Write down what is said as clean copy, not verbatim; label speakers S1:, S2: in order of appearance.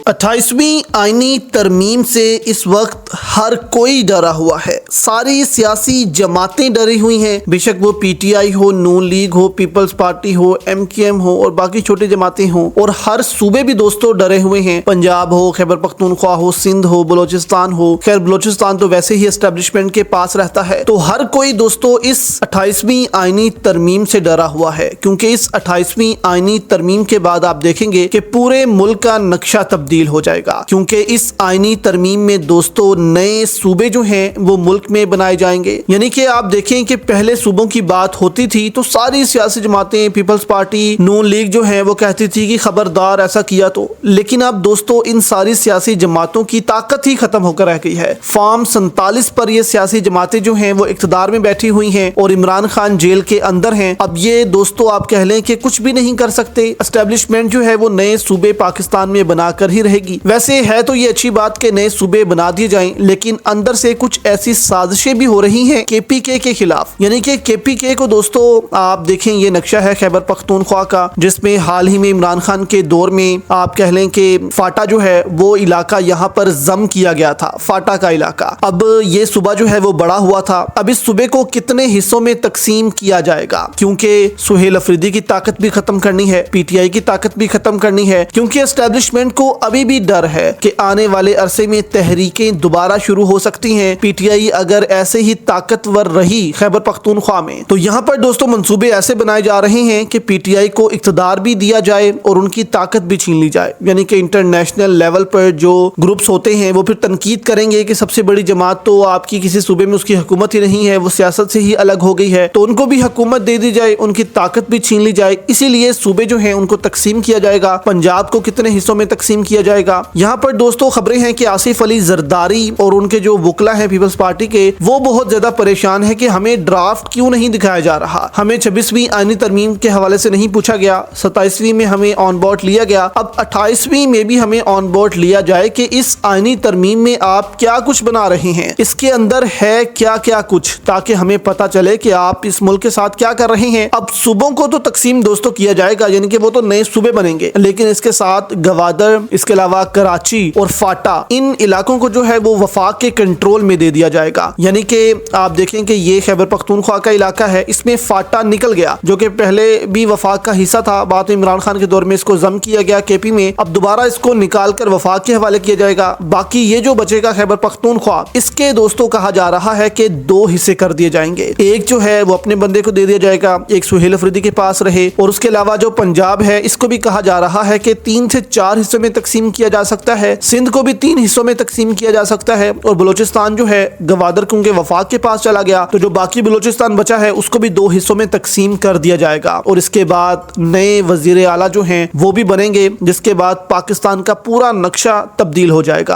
S1: 28वीं आईनी तरमीम से इस वक्त हर कोई डरा हुआ है। सारी सियासी जमातें डरी हुई हैं, बेशक वो पीटीआई हो, नून लीग हो, पीपल्स पार्टी हो, एमकेएम हो और बाकी छोटी जमातें हों, और हर सूबे भी दोस्तों डरे हुए हैं। पंजाब हो, खैबर पख्तूनख्वा हो, सिंध हो, बलोचिस्तान हो। खैर बलोचिस्तान तो वैसे ही एस्टेब्लिशमेंट के पास रहता है। तो हर कोई दोस्तों इस 28वीं आईनी तरमीम से डरा हुआ है, क्योंकि इस 28वीं आईनी तरमीम के बाद आप देखेंगे कि पूरे मुल्क का नक्शा तब्दील हो जाएगा, क्योंकि इस आईनी तरमीम में दोस्तों नए सूबे जो हैं वो मुल्क में बनाए जाएंगे। यानी कि आप देखें कि पहले सूबों की बात होती थी तो सारी सियासी जमातें, पीपल्स पार्टी, नून लीग जो है वो कहती थी कि खबरदार ऐसा किया तो। लेकिन अब दोस्तों इन सारी सियासी जमातों की ताकत ही खत्म होकर रह गई है। फॉर्म 47 पर ये सियासी जमातें जो हैं वो इख्तिदार में बैठी हुई हैं और इमरान खान जेल के अंदर हैं। अब ये दोस्तों आप कह लें कि कुछ भी नहीं कर सकते। एस्टेब्लिशमेंट जो है वो नए सूबे पाकिस्तान में बनाकर ही रहेगी। वैसे है तो ये अच्छी बात कि नए सूबे बना दिए जाएं, लेकिन अंदर से कुछ ऐसी साजिशें भी हो रही हैं केपीके के खिलाफ। यानी कि केपीके को दोस्तों आप देखें, ये नक्शा है खैबर पख्तूनख्वा का, जिसमें हाल ही में इमरान खान के दौर में आप कह लें कि फाटा जो है वो इलाका यहाँ पर जम किया गया था, फाटा का इलाका। अब ये सूबा जो है वो बड़ा हुआ था। अब इस सूबे को कितने हिस्सों में तकसीम किया जाएगा, क्योंकि सुहेल अफरीदी की ताकत भी खत्म करनी है, पीटीआई की ताकत भी खत्म करनी है, क्योंकि एस्टेब्लिशमेंट को अभी भी डर है कि आने वाले अरसे में तहरीकें दोबारा शुरू हो सकती हैं। पीटीआई अगर ऐसे ही ताकतवर रही खैबर पख्तूनख्वा में, तो यहाँ पर दोस्तों मंसूबे ऐसे बनाए जा रहे हैं कि पीटीआई को इख्तिदार भी दिया जाए और उनकी ताकत भी छीन ली जाए। यानी कि इंटरनेशनल लेवल पर जो ग्रुप्स होते हैं वो फिर तनकीद करेंगे कि सबसे बड़ी जमात तो आपकी किसी सूबे में उसकी हुकूमत ही नहीं है, वो सियासत से ही अलग हो गई है, तो उनको भी हुकूमत दे दी जाए, उनकी ताकत भी छीन ली जाए। इसीलिए सूबे जो हैं उनको तकसीम किया जाएगा। पंजाब को कितने हिस्सों में तकसीम किया जाएगा। यहाँ पर दोस्तों खबरें हैं कि आसिफ अली जरदारी और उनके जो वकला हैं पीपल्स पार्टी के, वो बहुत ज्यादा परेशान है कि हमें ड्राफ्ट क्यों नहीं दिखाया जा रहा, हमें 26वीं आईनी तरमीम के हवाले से नहीं पूछा गया, 27वीं में हमें ऑन बोर्ड लिया गया, अब 28वीं में भी हमें ऑन बोर्ड लिया जाए कि इस आईनी तरमीम में आप क्या कुछ बना रहे हैं, इसके अंदर है क्या क्या कुछ, ताकि हमें पता चले कि आप इस मुल्क के साथ क्या कर रहे हैं। अब सूबों को तो तकसीम दोस्तों किया जाएगा, यानी कि वो तो नए सूबे बनेंगे, लेकिन इसके साथ गवादर, इसके अलावा कराची और फाटा, इन इलाकों को जो है वो वफाक के कंट्रोल में दे दिया जाएगा। यानी कि आप देखें कि ये खैबर पख्तूनख्वा का इलाका है, इसमें फाटा निकल गया जो कि पहले भी वफाक का हिस्सा था, बाद में इमरान खान के दौर में इसको जम किया गया केपी में, अब दोबारा इसको निकाल कर वफाक के हवाले किया जाएगा। बाकी ये जो बचेगा खैबर पख्तूनख्वा, इसके दोस्तों कहा जा रहा है कि 2 हिस्से कर दिए जाएंगे। एक जो है वो अपने बंदे को दे दिया जाएगा, एक सुहेल अफरीदी के पास रहे, और उसके अलावा जो पंजाब है इसको भी कहा जा रहा है कि 3 से 4 हिस्सों में तकसीम किया जा सकता है, सिंध को भी 3 हिस्सों में तकसीम किया जा सकता है, और बलोचिस्तान जो है गवादर क्योंकि वफाक के पास चला गया तो जो बाकी बलोचिस्तान बचा है उसको भी 2 हिस्सों में तकसीम कर दिया जाएगा। और इसके बाद नए वजीर आला जो हैं वो भी बनेंगे, जिसके बाद पाकिस्तान का पूरा नक्शा तब्दील हो जाएगा।